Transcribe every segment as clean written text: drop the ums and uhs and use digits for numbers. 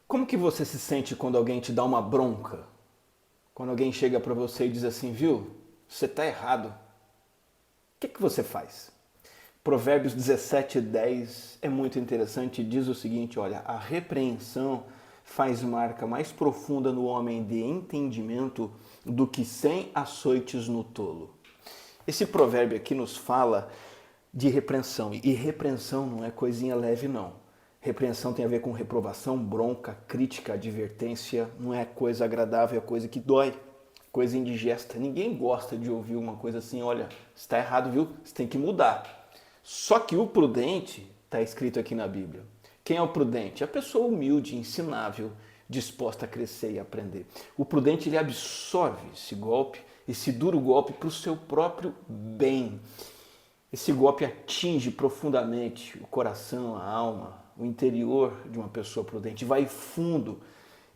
Como que você se sente quando alguém te dá uma bronca? Quando alguém chega para você e diz assim, viu, você está errado. O que você faz? Provérbios 17:10 é muito interessante e diz o seguinte, olha, a repreensão faz marca mais profunda no homem de entendimento do que 100 açoites no tolo. Esse provérbio aqui nos fala de repreensão, e repreensão não é coisinha leve não. Repreensão tem a ver com reprovação, bronca, crítica, advertência, não é coisa agradável, é coisa que dói, coisa indigesta. Ninguém gosta de ouvir uma coisa assim, olha, você está errado, viu? Você tem que mudar. Só que o prudente, está escrito aqui na Bíblia. Quem é o prudente? A pessoa humilde, ensinável, disposta a crescer e aprender. O prudente, ele absorve esse golpe, esse duro golpe para o seu próprio bem. Esse golpe atinge profundamente o coração, a alma, o interior de uma pessoa prudente, vai fundo.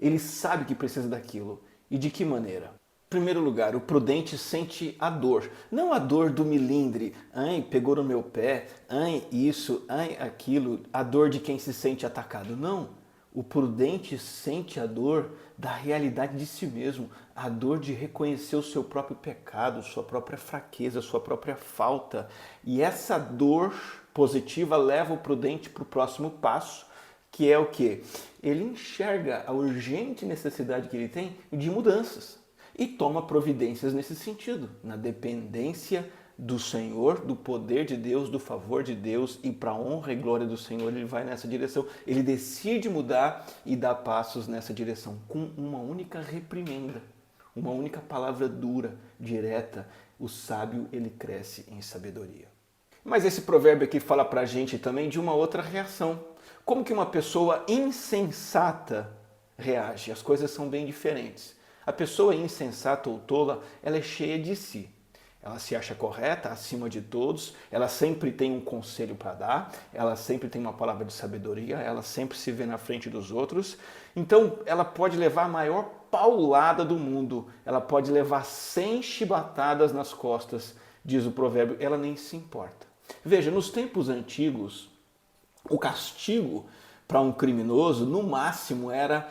Ele sabe que precisa daquilo. E de que maneira? Em primeiro lugar, o prudente sente a dor. Não a dor do milindre. Ai, pegou no meu pé. Ai, isso. Ai, aquilo. A dor de quem se sente atacado. Não. O prudente sente a dor da realidade de si mesmo. A dor de reconhecer o seu próprio pecado, sua própria fraqueza, sua própria falta. E essa dor positiva leva o prudente para o próximo passo, que é o quê? Ele enxerga a urgente necessidade que ele tem de mudanças e toma providências nesse sentido, na dependência do Senhor, do poder de Deus, do favor de Deus, e para a honra e glória do Senhor ele vai nessa direção. Ele decide mudar e dá passos nessa direção com uma única reprimenda, uma única palavra dura, direta. O sábio, ele cresce em sabedoria. Mas esse provérbio aqui fala para a gente também de uma outra reação. Como que uma pessoa insensata reage? As coisas são bem diferentes. A pessoa insensata ou tola, ela é cheia de si. Ela se acha correta, acima de todos, ela sempre tem um conselho para dar, ela sempre tem uma palavra de sabedoria, ela sempre se vê na frente dos outros. Então, ela pode levar a maior paulada do mundo, ela pode levar 100 chibatadas nas costas, diz o provérbio, ela nem se importa. Veja, nos tempos antigos, o castigo para um criminoso, no máximo, era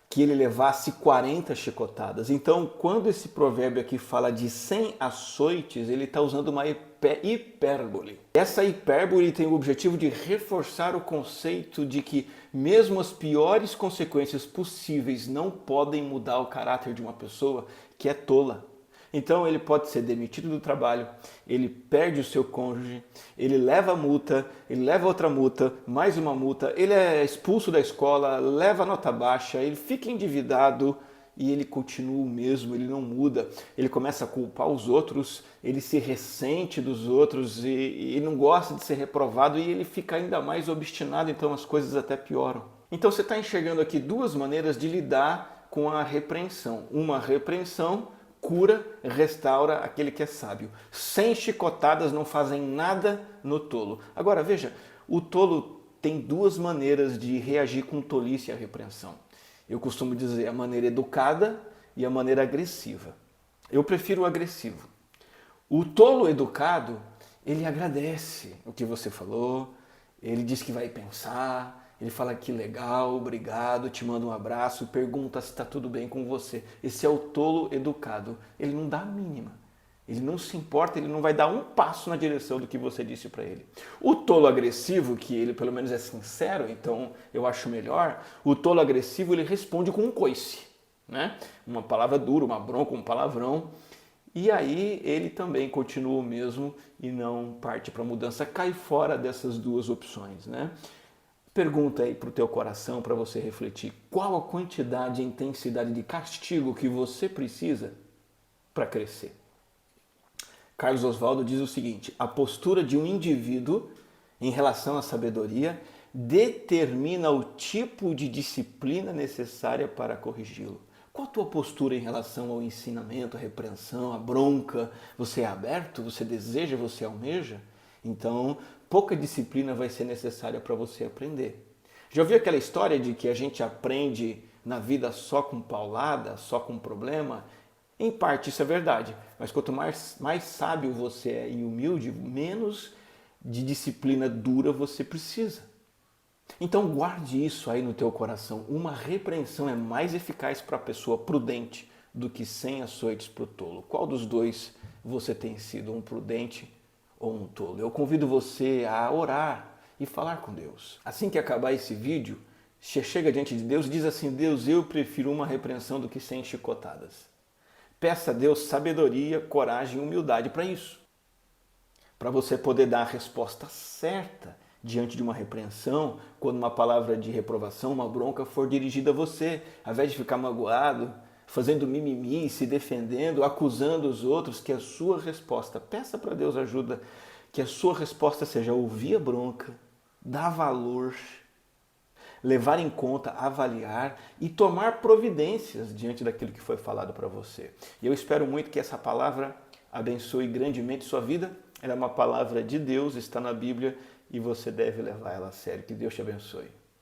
que ele levasse 40 chicotadas. Então, quando esse provérbio aqui fala de 100 açoites, ele está usando uma hipérbole. Essa hipérbole tem o objetivo de reforçar o conceito de que mesmo as piores consequências possíveis não podem mudar o caráter de uma pessoa que é tola. Então ele pode ser demitido do trabalho, ele perde o seu cônjuge, ele leva multa, ele leva outra multa, mais uma multa, ele é expulso da escola, leva nota baixa, ele fica endividado e ele continua o mesmo, ele não muda. Ele começa a culpar os outros, ele se ressente dos outros e não gosta de ser reprovado e ele fica ainda mais obstinado, então as coisas até pioram. Então você está enxergando aqui duas maneiras de lidar com a repreensão. Uma repreensão cura, restaura aquele que é sábio. 100 chicotadas não fazem nada no tolo. Agora veja, o tolo tem duas maneiras de reagir com tolice à repreensão. Eu costumo dizer a maneira educada e a maneira agressiva. Eu prefiro o agressivo. O tolo educado, ele agradece o que você falou, ele diz que vai pensar, ele fala que legal, obrigado, te manda um abraço, pergunta se está tudo bem com você. Esse é o tolo educado. Ele não dá a mínima. Ele não se importa, ele não vai dar um passo na direção do que você disse para ele. O tolo agressivo, que ele pelo menos é sincero, então eu acho melhor, o tolo agressivo ele responde com um coice, né? Uma palavra dura, uma bronca, um palavrão. E aí ele também continua o mesmo e não parte para a mudança, cai fora dessas duas opções, né? Pergunta aí para o teu coração, para você refletir. Qual a quantidade e intensidade de castigo que você precisa para crescer? Carlos Oswaldo diz o seguinte, a postura de um indivíduo em relação à sabedoria determina o tipo de disciplina necessária para corrigi-lo. Qual a tua postura em relação ao ensinamento, à repreensão, à bronca? Você é aberto? Você deseja? Você almeja? Então, pouca disciplina vai ser necessária para você aprender. Já ouviu aquela história de que a gente aprende na vida só com paulada, só com problema? Em parte isso é verdade, mas quanto mais sábio você é e humilde, menos de disciplina dura você precisa. Então guarde isso aí no teu coração. Uma repreensão é mais eficaz para a pessoa prudente do que 100 açoites para o tolo. Qual dos dois você tem sido, um prudente ou um tolo? Eu convido você a orar e falar com Deus. Assim que acabar esse vídeo, você chega diante de Deus e diz assim: Deus, eu prefiro uma repreensão do que 100 chicotadas. Peça a Deus sabedoria, coragem e humildade para isso. Para você poder dar a resposta certa diante de uma repreensão, quando uma palavra de reprovação, uma bronca for dirigida a você, ao invés de ficar magoado, fazendo mimimi, se defendendo, acusando os outros, que a sua resposta, peça para Deus ajuda, que a sua resposta seja ouvir a bronca, dar valor, levar em conta, avaliar e tomar providências diante daquilo que foi falado para você. E eu espero muito que essa palavra abençoe grandemente sua vida. Ela é uma palavra de Deus, está na Bíblia e você deve levar ela a sério. Que Deus te abençoe.